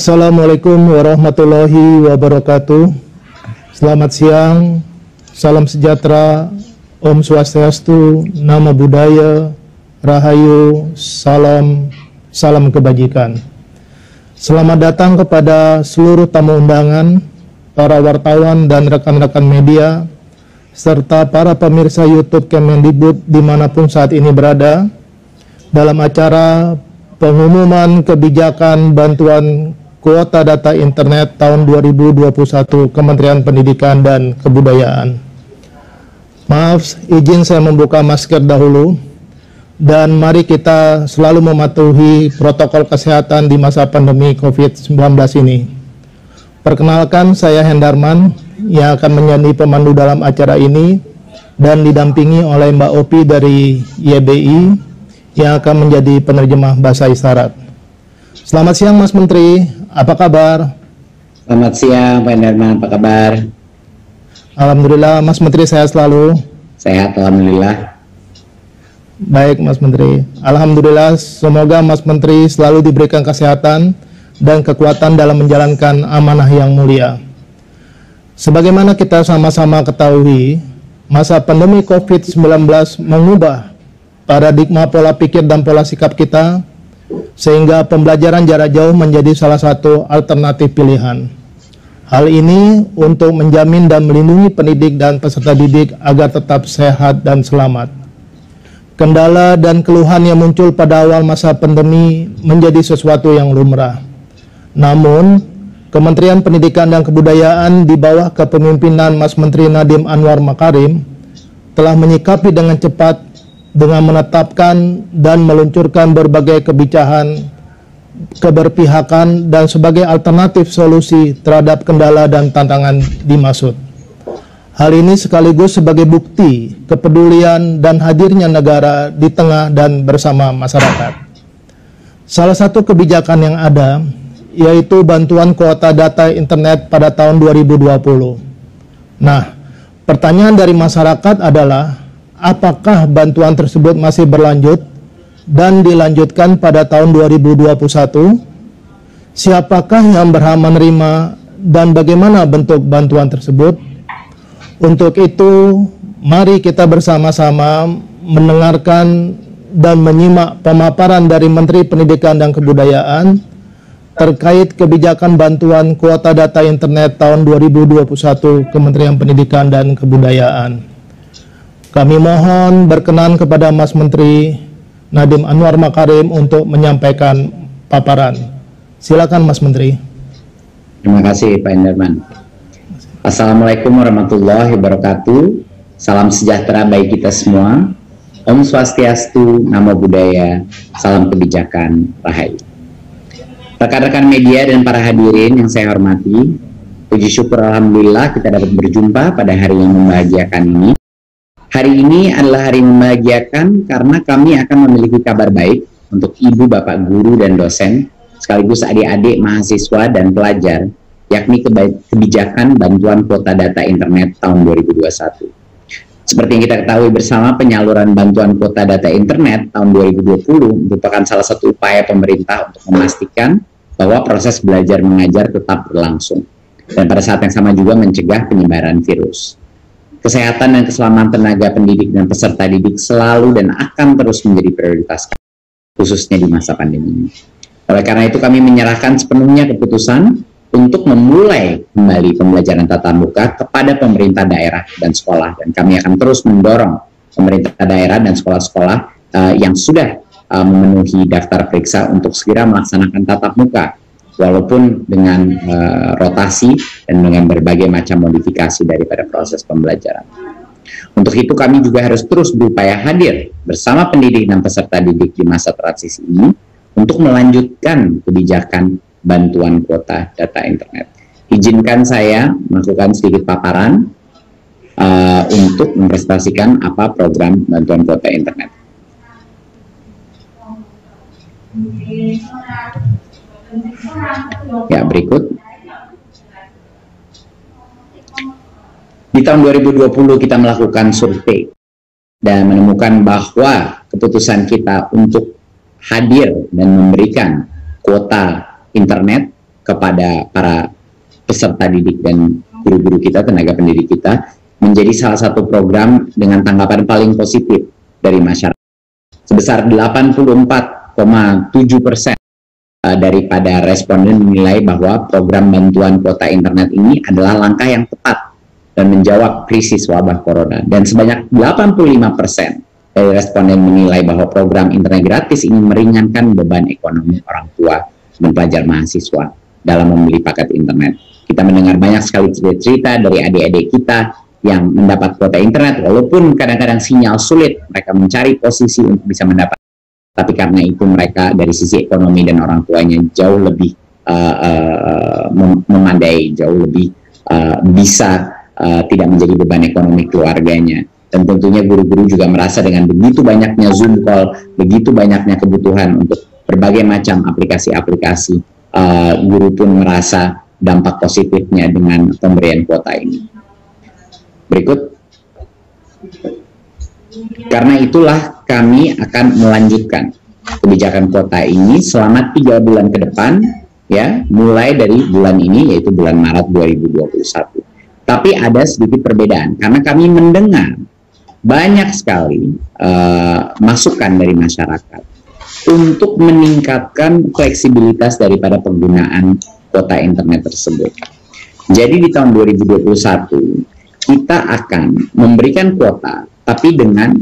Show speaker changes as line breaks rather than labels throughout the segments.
Assalamualaikum warahmatullahi wabarakatuh. Selamat siang, salam sejahtera, Om Swastiastu, Namo Buddhaya, Rahayu, salam kebajikan. Selamat datang kepada seluruh tamu undangan, para wartawan dan rekan-rekan media, serta para pemirsa YouTube Kemendikbud dimanapun saat ini berada, dalam acara pengumuman kebijakan bantuan kuota data internet tahun 2021 Kementerian Pendidikan dan Kebudayaan. Maaf, izin saya membuka masker dahulu, dan mari kita selalu mematuhi protokol kesehatan di masa pandemi COVID-19 ini. Perkenalkan, saya Hendarman yang akan menjadi pemandu dalam acara ini dan didampingi oleh Mbak Opi dari YBI yang akan menjadi penerjemah bahasa isyarat. Selamat siang Mas Menteri, apa kabar?
Selamat siang Pak Hendarman, apa kabar?
Alhamdulillah, Mas Menteri sehat selalu.
Sehat, alhamdulillah.
Baik Mas Menteri, alhamdulillah, semoga Mas Menteri selalu diberikan kesehatan dan kekuatan dalam menjalankan amanah yang mulia. Sebagaimana kita sama-sama ketahui, masa pandemi COVID-19 mengubah paradigma pola pikir dan pola sikap kita, sehingga pembelajaran jarak jauh menjadi salah satu alternatif pilihan. Hal ini untuk menjamin dan melindungi pendidik dan peserta didik agar tetap sehat dan selamat. Kendala dan keluhan yang muncul pada awal masa pandemi menjadi sesuatu yang lumrah. Namun, Kementerian Pendidikan dan Kebudayaan di bawah kepemimpinan Mas Menteri Nadiem Anwar Makarim telah menyikapi dengan cepat dengan menetapkan dan meluncurkan berbagai kebijakan keberpihakan dan sebagai alternatif solusi terhadap kendala dan tantangan dimaksud. Hal ini sekaligus sebagai bukti kepedulian dan hadirnya negara di tengah dan bersama masyarakat. Salah satu kebijakan yang ada yaitu bantuan kuota data internet pada tahun 2020. Nah, pertanyaan dari masyarakat adalah, apakah bantuan tersebut masih berlanjut dan dilanjutkan pada tahun 2021? Siapakah yang berhak menerima dan bagaimana bentuk bantuan tersebut? Untuk itu, mari kita bersama-sama mendengarkan dan menyimak pemaparan dari Menteri Pendidikan dan Kebudayaan terkait kebijakan bantuan kuota data internet tahun 2021 Kementerian Pendidikan dan Kebudayaan. Kami mohon berkenan kepada Mas Menteri Nadiem Anwar Makarim untuk menyampaikan paparan. Silakan Mas Menteri.
Terima kasih Pak Hendarman. Assalamualaikum warahmatullahi wabarakatuh. Salam sejahtera bagi kita semua. Om Swastiastu, Namo Buddhaya, salam kebijakan, Rahayu. Rekan-rekan media dan para hadirin yang saya hormati, puji syukur alhamdulillah kita dapat berjumpa pada hari yang membahagiakan ini. Hari ini adalah hari membahagiakan karena kami akan memiliki kabar baik untuk ibu, bapak guru, dan dosen, sekaligus adik-adik, mahasiswa, dan pelajar, yakni kebijakan bantuan kuota data internet tahun 2021. Seperti yang kita ketahui bersama, penyaluran bantuan kuota data internet tahun 2020 merupakan salah satu upaya pemerintah untuk memastikan bahwa proses belajar mengajar tetap berlangsung, dan pada saat yang sama juga mencegah penyebaran virus. Kesehatan dan keselamatan tenaga pendidik dan peserta didik selalu dan akan terus menjadi prioritas, khususnya di masa pandemi ini. Oleh karena itu kami menyerahkan sepenuhnya keputusan untuk memulai kembali pembelajaran tatap muka kepada pemerintah daerah dan sekolah, dan kami akan terus mendorong pemerintah daerah dan sekolah-sekolah yang sudah memenuhi daftar periksa untuk segera melaksanakan tatap muka, walaupun dengan rotasi dan dengan berbagai macam modifikasi daripada proses pembelajaran. Untuk itu kami juga harus terus berupaya hadir bersama pendidik dan peserta didik di masa transisi ini untuk melanjutkan kebijakan bantuan kuota data internet. Izinkan saya melakukan sedikit paparan untuk mempresentasikan apa program bantuan kuota internet. Ya, berikut. Di tahun 2020 kita melakukan survei dan menemukan bahwa keputusan kita untuk hadir dan memberikan kuota internet kepada para peserta didik dan guru-guru kita, tenaga pendidik kita, menjadi salah satu program dengan tanggapan paling positif dari masyarakat. Sebesar 84,7% daripada responden menilai bahwa program bantuan kuota internet ini adalah langkah yang tepat dan menjawab krisis wabah corona. Dan sebanyak 85% dari responden menilai bahwa program internet gratis ini meringankan beban ekonomi orang tua dan pelajar mahasiswa dalam membeli paket internet. Kita mendengar banyak sekali cerita-cerita dari adik-adik kita yang mendapat kuota internet, walaupun kadang-kadang sinyal sulit, mereka mencari posisi untuk bisa mendapat. Tapi karena itu mereka dari sisi ekonomi dan orang tuanya jauh lebih memadai, jauh lebih bisa tidak menjadi beban ekonomi keluarganya. Dan tentunya guru-guru juga merasa dengan begitu banyaknya Zoom call, begitu banyaknya kebutuhan untuk berbagai macam aplikasi-aplikasi, guru pun merasa dampak positifnya dengan pemberian kuota ini. Berikut. Karena itulah kami akan melanjutkan kebijakan kuota ini selama 3 bulan ke depan, ya, mulai dari bulan ini, yaitu bulan Maret 2021. Tapi ada sedikit perbedaan, karena kami mendengar banyak sekali masukan dari masyarakat untuk meningkatkan fleksibilitas daripada penggunaan kuota internet tersebut. Jadi di tahun 2021, kita akan memberikan kuota, tapi dengan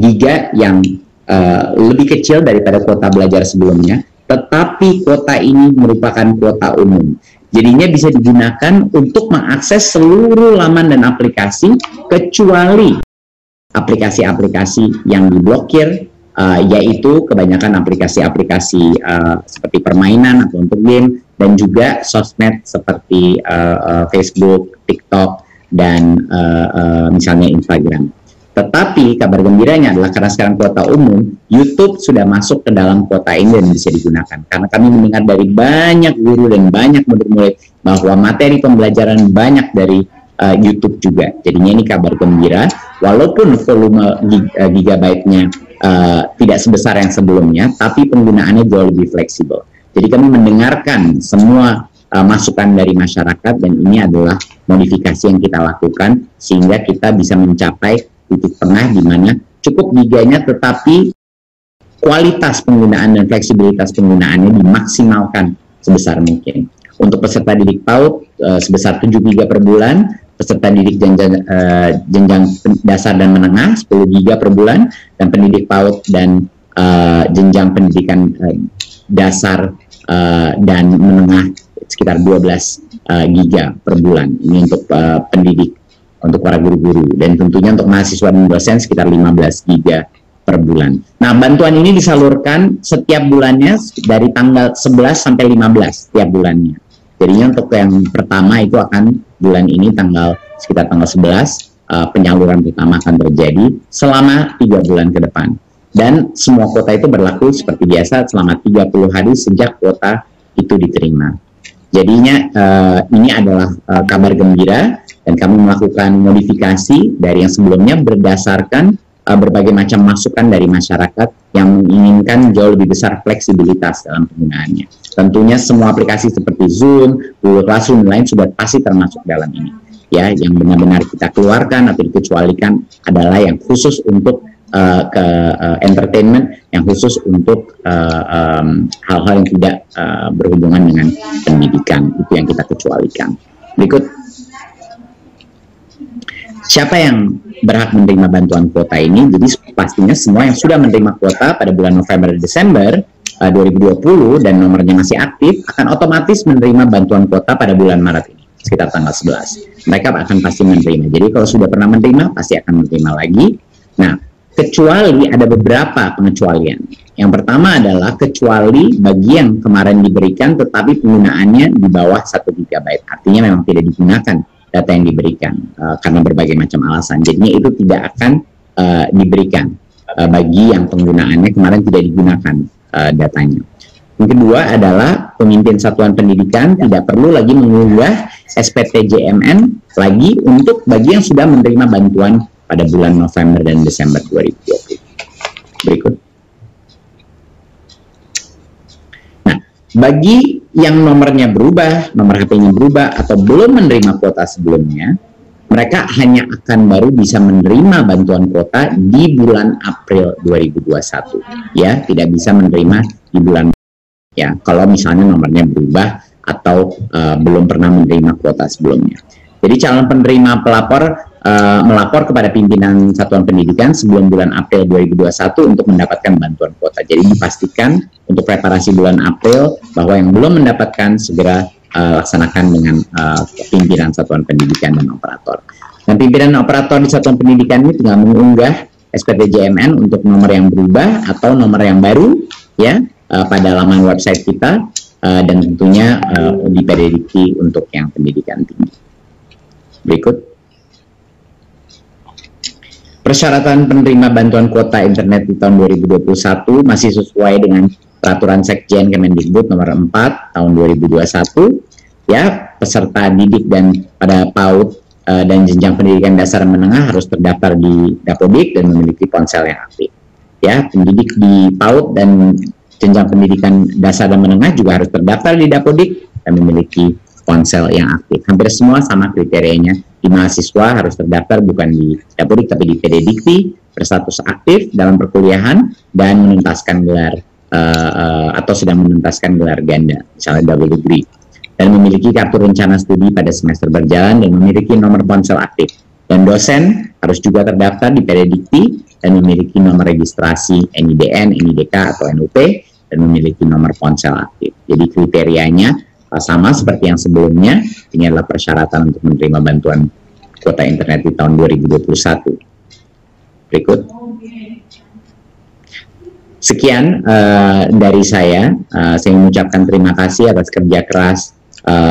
giga yang lebih kecil daripada kuota belajar sebelumnya, tetapi kuota ini merupakan kuota umum. Jadinya bisa digunakan untuk mengakses seluruh laman dan aplikasi, kecuali aplikasi-aplikasi yang diblokir, yaitu kebanyakan aplikasi-aplikasi seperti permainan atau untuk game, dan juga sosmed seperti Facebook, TikTok, dan misalnya Instagram. Tetapi kabar gembiranya adalah karena sekarang kuota umum, YouTube sudah masuk ke dalam kuota ini dan bisa digunakan. Karena kami mendengar dari banyak guru dan banyak murid-murid bahwa materi pembelajaran banyak dari YouTube juga. Jadinya ini kabar gembira, walaupun volume gigabyte-nya tidak sebesar yang sebelumnya, tapi penggunaannya jauh lebih fleksibel. Jadi kami mendengarkan semua masukan dari masyarakat, dan ini adalah modifikasi yang kita lakukan sehingga kita bisa mencapai titik tengah di mana cukup giganya tetapi kualitas penggunaan dan fleksibilitas penggunaannya dimaksimalkan sebesar mungkin. Untuk peserta didik PAUD sebesar 7 giga per bulan, peserta didik jenjang dasar dan menengah 10 giga per bulan, dan pendidik PAUD dan jenjang pendidikan dasar dan menengah sekitar 12 giga per bulan. Ini untuk pendidik, untuk para guru-guru, dan tentunya untuk mahasiswa dan dosen sekitar 15 giga per bulan. Nah, bantuan ini disalurkan setiap bulannya dari tanggal 11 sampai 15 setiap bulannya. Jadinya untuk yang pertama itu akan bulan ini sekitar tanggal 11, penyaluran pertama akan terjadi selama 3 bulan ke depan. Dan semua kuota itu berlaku seperti biasa selama 30 hari sejak kuota itu diterima. Jadinya ini adalah kabar gembira, dan kami melakukan modifikasi dari yang sebelumnya berdasarkan berbagai macam masukan dari masyarakat yang menginginkan jauh lebih besar fleksibilitas dalam penggunaannya. Tentunya semua aplikasi seperti Zoom, Google Classroom, dan lain sudah pasti termasuk dalam ini. Ya, yang benar-benar kita keluarkan atau dikecualikan adalah yang khusus untuk entertainment, yang khusus untuk hal-hal yang tidak berhubungan dengan pendidikan, itu yang kita kecualikan. Berikut. Siapa yang berhak menerima bantuan kuota ini? Jadi pastinya semua yang sudah menerima kuota pada bulan November dan Desember 2020 dan nomornya masih aktif akan otomatis menerima bantuan kuota pada bulan Maret ini, sekitar tanggal 11. Mereka akan pasti menerima. Jadi kalau sudah pernah menerima, pasti akan menerima lagi. Nah, kecuali ada beberapa pengecualian. Yang pertama adalah kecuali bagi yang kemarin diberikan tetapi penggunaannya di bawah 1 GB. Artinya memang tidak digunakan data yang diberikan karena berbagai macam alasan. Jadinya itu tidak akan diberikan bagi yang penggunaannya kemarin tidak digunakan datanya. Yang kedua adalah pemimpin satuan pendidikan tidak perlu lagi mengunggah SPTJMN lagi untuk bagi yang sudah menerima bantuan pada bulan November dan Desember 2020. Berikut. Nah, Bagi yang nomornya berubah, nomor HP-nya berubah, atau belum menerima kuota sebelumnya, mereka hanya akan baru bisa menerima bantuan kuota di bulan April 2021. Ya, tidak bisa menerima di bulan, ya, kalau misalnya nomornya berubah atau belum pernah menerima kuota sebelumnya. Jadi calon penerima pelapor melapor kepada pimpinan satuan pendidikan sebelum bulan April 2021 untuk mendapatkan bantuan kuota. Jadi dipastikan untuk preparasi bulan April bahwa yang belum mendapatkan segera laksanakan dengan pimpinan satuan pendidikan dan operator. Dan pimpinan operator di satuan pendidikan ini tinggal mengunggah SPTJMN untuk nomor yang berubah atau nomor yang baru, ya, pada laman website kita, dan tentunya di PDDikti untuk yang pendidikan tinggi. Berikut. Persyaratan penerima bantuan kuota internet di tahun 2021 masih sesuai dengan peraturan Sekjen Kemendikbud nomor 4 tahun 2021. Ya, peserta didik dan pada PAUD dan jenjang pendidikan dasar dan menengah harus terdaftar di Dapodik dan memiliki ponsel yang aktif. Ya, pendidik di PAUD dan jenjang pendidikan dasar dan menengah juga harus terdaftar di Dapodik dan memiliki ponsel yang aktif. Hampir semua sama kriterianya. Di mahasiswa harus terdaftar bukan di Dapodik tapi di PDDikti, berstatus aktif dalam perkuliahan dan menuntaskan gelar atau sedang menuntaskan gelar ganda, misalnya double degree, dan memiliki kartu rencana studi pada semester berjalan dan memiliki nomor ponsel aktif. Dan dosen harus juga terdaftar di PDDikti dan memiliki nomor registrasi NIDN, NIDK atau NUP dan memiliki nomor ponsel aktif. Jadi kriterianya sama seperti yang sebelumnya. Ini adalah persyaratan untuk menerima bantuan kuota internet di tahun 2021. Berikut. Sekian dari saya. Saya mengucapkan terima kasih atas kerja keras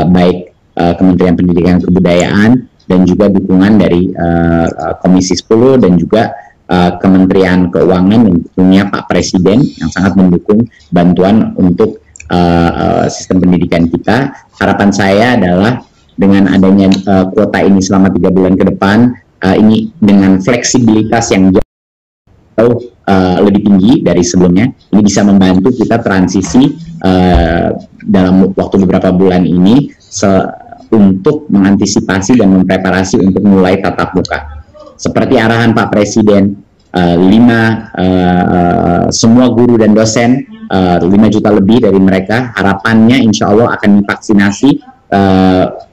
baik Kementerian Pendidikan dan Kebudayaan dan juga dukungan dari Komisi 10 dan juga Kementerian Keuangan dan tentunya Pak Presiden yang sangat mendukung bantuan untuk sistem pendidikan kita. Harapan saya adalah dengan adanya kuota ini selama 3 bulan ke depan, ini dengan fleksibilitas yang jauh lebih tinggi dari sebelumnya, ini bisa membantu kita transisi dalam waktu beberapa bulan ini untuk mengantisipasi dan mempreparasi untuk mulai tatap muka. Seperti arahan Pak Presiden, semua guru dan dosen 5 juta lebih dari mereka harapannya insya Allah akan divaksinasi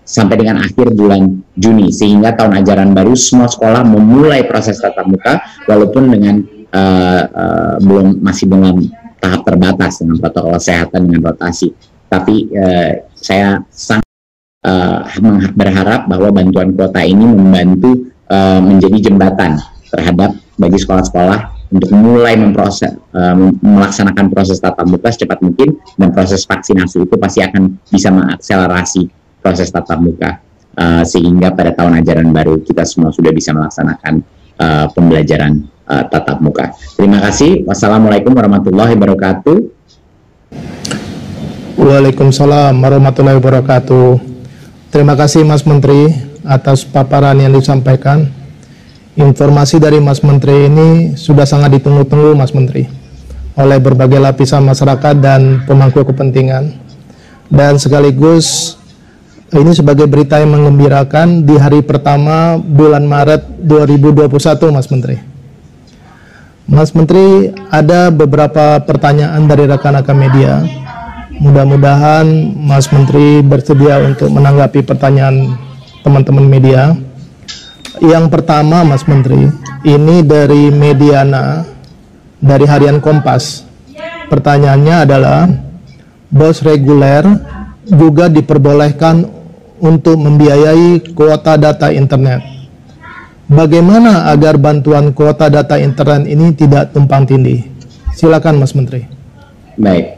sampai dengan akhir bulan Juni, sehingga tahun ajaran baru semua sekolah memulai proses tatap muka walaupun dengan masih dalam tahap terbatas dengan protokol kesehatan dengan rotasi. Tapi saya sangat berharap bahwa bantuan kuota ini membantu menjadi jembatan terhadap bagi sekolah-sekolah untuk mulai melaksanakan proses tatap muka secepat mungkin, dan proses vaksinasi itu pasti akan bisa mengakselerasi proses tatap muka sehingga pada tahun ajaran baru kita semua sudah bisa melaksanakan pembelajaran tatap muka. Terima kasih. Wassalamualaikum warahmatullahi wabarakatuh.
Waalaikumsalam warahmatullahi wabarakatuh. Terima kasih Mas Menteri atas paparan yang disampaikan. Informasi dari Mas Menteri ini sudah sangat ditunggu-tunggu Mas Menteri oleh berbagai lapisan masyarakat dan pemangku kepentingan, dan sekaligus ini sebagai berita yang menggembirakan di hari pertama bulan Maret 2021 Mas Menteri. Mas Menteri, ada beberapa pertanyaan dari rekan-rekan media. Mudah-mudahan Mas Menteri bersedia untuk menanggapi pertanyaan teman-teman media. Yang pertama Mas Menteri, ini dari Mediana, dari Harian Kompas. Pertanyaannya adalah, bos reguler juga diperbolehkan untuk membiayai kuota data internet. Bagaimana agar bantuan kuota data internet ini tidak tumpang tindih? Silakan Mas Menteri.
Baik.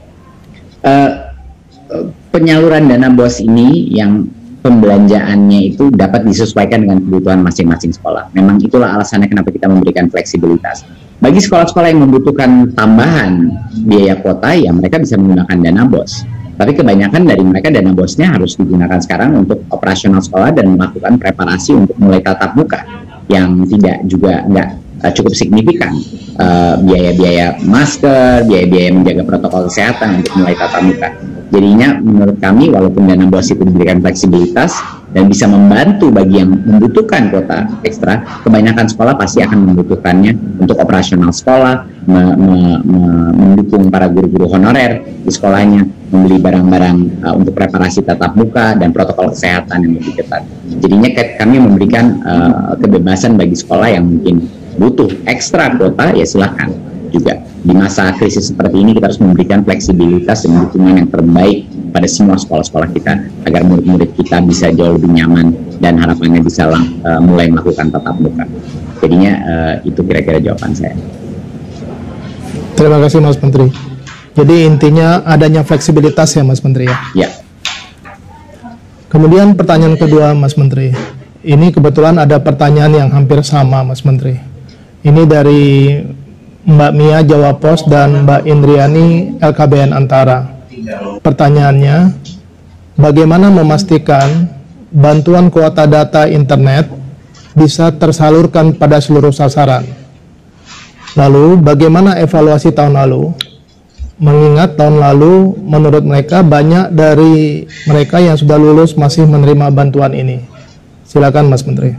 Penyaluran dana BOS ini yang pembelanjaannya itu dapat disesuaikan dengan kebutuhan masing-masing sekolah. Memang itulah alasannya kenapa kita memberikan fleksibilitas. Bagi sekolah-sekolah yang membutuhkan tambahan biaya kuota, ya mereka bisa menggunakan dana BOS. Tapi kebanyakan dari mereka dana BOS-nya harus digunakan sekarang untuk operasional sekolah dan melakukan preparasi untuk mulai tatap muka, yang tidak juga nggak cukup signifikan. Biaya-biaya masker, biaya-biaya menjaga protokol kesehatan untuk mulai tatap muka. Jadinya menurut kami walaupun dana BOS itu diberikan fleksibilitas dan bisa membantu bagi yang membutuhkan kuota ekstra, kebanyakan sekolah pasti akan membutuhkannya untuk operasional sekolah, mendukung para guru-guru honorer di sekolahnya, membeli barang-barang untuk preparasi tatap muka dan protokol kesehatan yang lebih ketat. Jadinya kami memberikan kebebasan bagi sekolah yang mungkin butuh ekstra kuota, ya silakan. Juga di masa krisis seperti ini kita harus memberikan fleksibilitas dan dukungan yang terbaik pada semua sekolah-sekolah kita agar murid-murid kita bisa jauh lebih nyaman dan harapannya bisa mulai melakukan tatap muka. Jadinya itu kira-kira jawaban saya.
Terima kasih Mas Menteri. Jadi intinya adanya fleksibilitas ya Mas Menteri ya?
Ya.
Kemudian pertanyaan kedua Mas Menteri. Ini kebetulan ada pertanyaan yang hampir sama Mas Menteri. Ini dari Mbak Mia Jawa Pos dan Mbak Indriani LKBN Antara. Pertanyaannya, bagaimana memastikan bantuan kuota data internet bisa tersalurkan pada seluruh sasaran? Lalu, bagaimana evaluasi tahun lalu? Mengingat tahun lalu, menurut mereka banyak dari mereka yang sudah lulus masih menerima bantuan ini. Silakan Mas Menteri.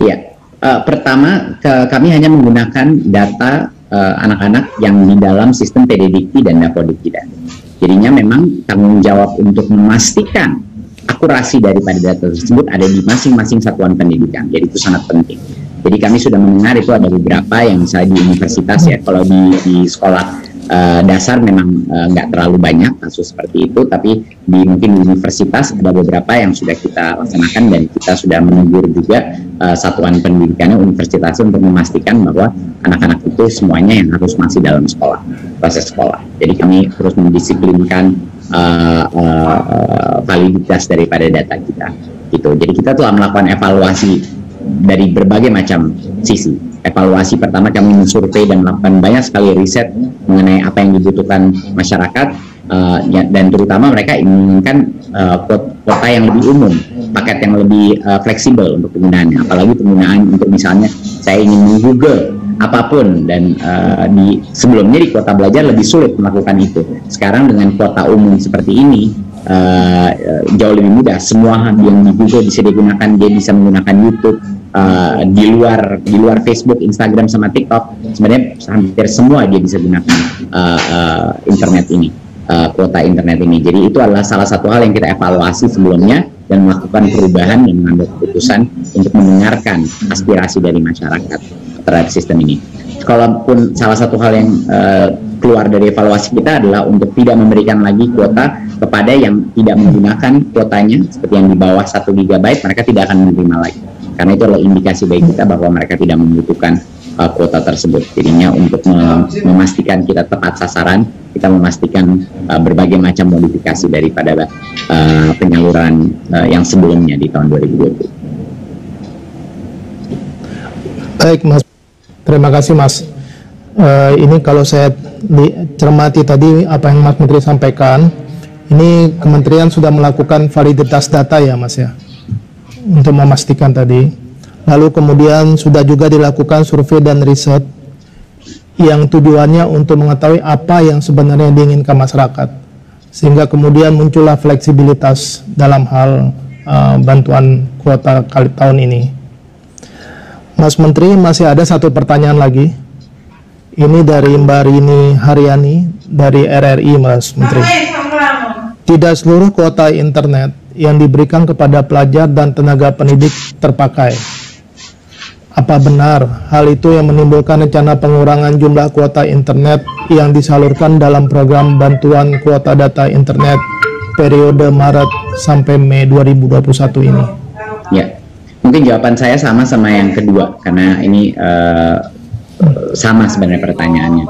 Ya, pertama kami hanya menggunakan data anak-anak yang di dalam sistem PD Dikti dan Dapodikti. Jadinya memang tanggung jawab untuk memastikan akurasi daripada data tersebut ada di masing-masing satuan pendidikan. Jadi itu sangat penting. Jadi kami sudah mendengar itu ada beberapa yang misalnya di universitas ya, kalau di sekolah dasar memang nggak terlalu banyak kasus seperti itu, tapi mungkin di universitas ada beberapa yang sudah kita laksanakan dan kita sudah menegur juga satuan pendidikannya universitas untuk memastikan bahwa anak-anak itu semuanya yang harus masih dalam sekolah, proses sekolah. Jadi kami terus mendisiplinkan validitas daripada data kita gitu. Jadi kita telah melakukan evaluasi dari berbagai macam sisi. Evaluasi pertama kami mensurvei dan melakukan banyak sekali riset mengenai apa yang dibutuhkan masyarakat, dan terutama mereka inginkan kuota yang lebih umum, paket yang lebih fleksibel untuk penggunaannya. Apalagi penggunaan untuk misalnya saya ingin meng-Google apapun dan sebelumnya di kuota belajar lebih sulit melakukan itu. Sekarang dengan kuota umum seperti ini jauh lebih mudah. Semua yang di Google bisa digunakan, dia bisa menggunakan YouTube. Di luar Facebook, Instagram sama TikTok, sebenarnya hampir semua dia bisa gunakan internet ini, kuota internet ini. Jadi itu adalah salah satu hal yang kita evaluasi sebelumnya dan melakukan perubahan yang mengambil keputusan untuk mendengarkan aspirasi dari masyarakat terhadap sistem ini. Kalaupun salah satu hal yang keluar dari evaluasi kita adalah untuk tidak memberikan lagi kuota kepada yang tidak menggunakan kuotanya, seperti yang di bawah 1 GB, mereka tidak akan menerima lagi. Karena itu adalah indikasi bagi kita bahwa mereka tidak membutuhkan kuota tersebut. Jadinya untuk memastikan kita tepat sasaran, kita memastikan berbagai macam modifikasi daripada penyaluran yang sebelumnya di tahun 2020.
Baik Mas, terima kasih Mas. Ini kalau saya cermati tadi apa yang Mas Menteri sampaikan, ini kementerian sudah melakukan validitas data ya Mas ya, untuk memastikan tadi. Lalu kemudian sudah juga dilakukan survei dan riset yang tujuannya untuk mengetahui apa yang sebenarnya diinginkan masyarakat, sehingga kemudian muncullah fleksibilitas dalam hal bantuan kuota kali tahun ini. Mas Menteri, masih ada satu pertanyaan lagi. Ini dari Mbak Rini Haryani dari RRI, Mas Menteri. Tidak seluruh kuota internet yang diberikan kepada pelajar dan tenaga pendidik terpakai. Apa benar hal itu yang menimbulkan rencana pengurangan jumlah kuota internet yang disalurkan dalam program bantuan kuota data internet periode Maret sampai Mei 2021 ini?
Ya, mungkin jawaban saya sama yang kedua, karena ini sama sebenarnya pertanyaannya.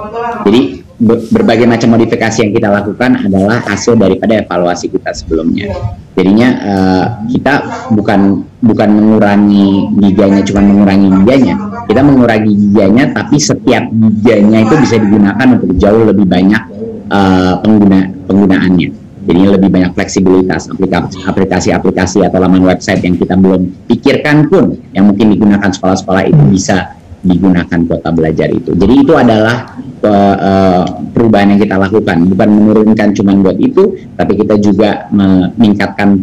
Jadi berbagai macam modifikasi yang kita lakukan adalah hasil daripada evaluasi kita sebelumnya. Jadinya kita bukan mengurangi giganya, cuma mengurangi giganya. Kita mengurangi giganya, tapi setiap giganya itu bisa digunakan untuk jauh lebih banyak penggunaannya. Jadinya lebih banyak fleksibilitas, aplikasi-aplikasi atau laman website yang kita belum pikirkan pun, yang mungkin digunakan sekolah-sekolah itu bisa digunakan kuota belajar itu. Jadi itu adalah perubahan yang kita lakukan, bukan menurunkan cuma buat itu, tapi kita juga meningkatkan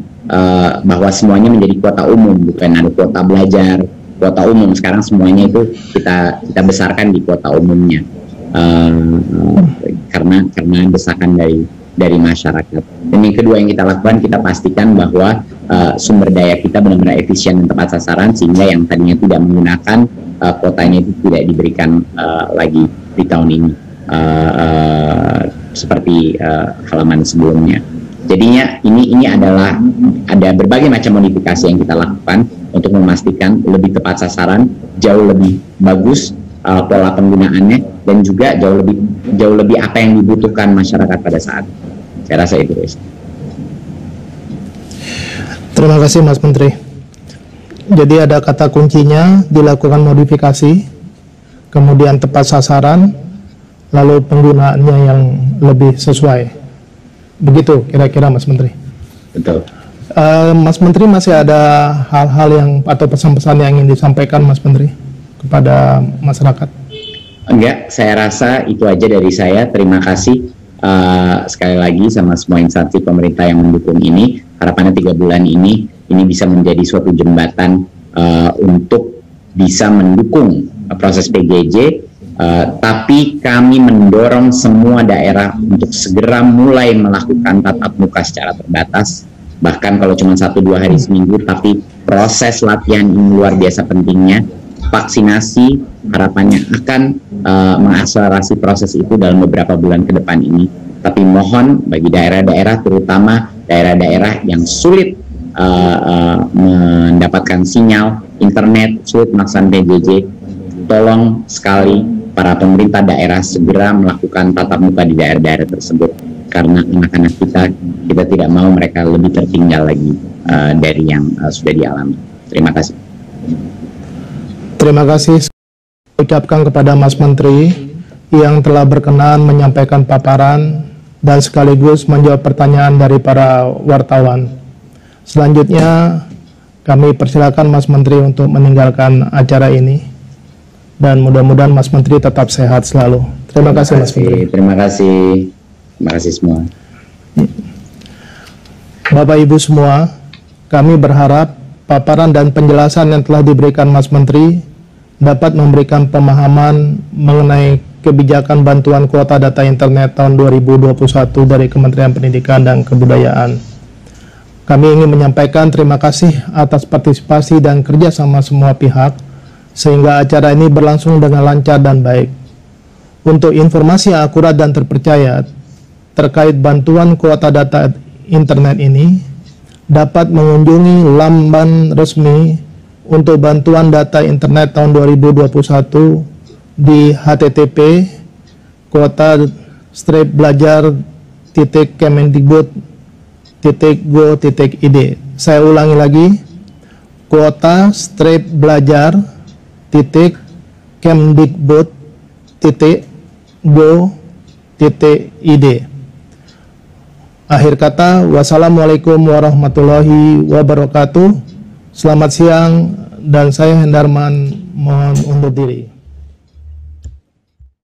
bahwa semuanya menjadi kuota umum, bukan ada kuota belajar, kuota umum. Sekarang semuanya itu kita besarkan di kuota umumnya, karena desakan dari masyarakat. Dan yang kedua yang kita lakukan, kita pastikan bahwa sumber daya kita benar-benar efisien dan tepat sasaran, sehingga yang tadinya tidak menggunakan kuotanya itu tidak diberikan lagi di tahun ini, seperti halaman sebelumnya. Jadinya ini adalah ada berbagai macam modifikasi yang kita lakukan untuk memastikan lebih tepat sasaran, jauh lebih bagus pola penggunaannya, dan juga jauh lebih apa yang dibutuhkan masyarakat pada saat. Saya rasa itu, guys.
Terima kasih Mas Menteri. Jadi ada kata kuncinya, dilakukan modifikasi, kemudian tepat sasaran, lalu penggunaannya yang lebih sesuai. Begitu kira-kira Mas Menteri.
Betul.
Mas Menteri, masih ada hal-hal yang atau pesan-pesan yang ingin disampaikan Mas Menteri kepada masyarakat?
Enggak, saya rasa itu aja dari saya. Terima kasih sekali lagi sama semua instansi pemerintah yang mendukung ini. Harapannya 3 bulan ini bisa menjadi suatu jembatan untuk bisa mendukung proses PJJ, tapi kami mendorong semua daerah untuk segera mulai melakukan tatap muka secara terbatas, bahkan kalau cuma 1-2 hari seminggu, tapi proses latihan ini luar biasa pentingnya. Vaksinasi harapannya akan mengakselerasi proses itu dalam beberapa bulan ke depan ini. Tapi mohon bagi daerah-daerah, terutama daerah-daerah yang sulit mendapatkan sinyal internet, sulit melaksanakan PJJ, tolong sekali para pemerintah daerah segera melakukan tatap muka di daerah-daerah tersebut, karena anak-anak kita tidak mau mereka lebih tertinggal lagi dari yang sudah dialami. Terima kasih.
Terima kasih ucapkan kepada Mas Menteri yang telah berkenan menyampaikan paparan dan sekaligus menjawab pertanyaan dari para wartawan. Selanjutnya kami persilakan Mas Menteri untuk meninggalkan acara ini, dan mudah-mudahan Mas Menteri tetap sehat selalu. Terima kasih Mas Menteri.
Terima kasih semua.
Bapak Ibu semua, kami berharap paparan dan penjelasan yang telah diberikan Mas Menteri dapat memberikan pemahaman mengenai kebijakan bantuan kuota data internet tahun 2021 dari Kementerian Pendidikan dan Kebudayaan. Kami ingin menyampaikan terima kasih atas partisipasi dan kerjasama semua pihak, sehingga acara ini berlangsung dengan lancar dan baik. Untuk informasi yang akurat dan terpercaya terkait bantuan kuota data internet ini, dapat mengunjungi laman resmi untuk bantuan data internet tahun 2021 di http://kuota-belajar.kemendikbud.go.id. Saya ulangi lagi, kuota-belajar.kemdikbud.go.id. Akhir kata, wassalamualaikum warahmatullahi wabarakatuh. Selamat siang, dan saya Hendarman mohon undur diri.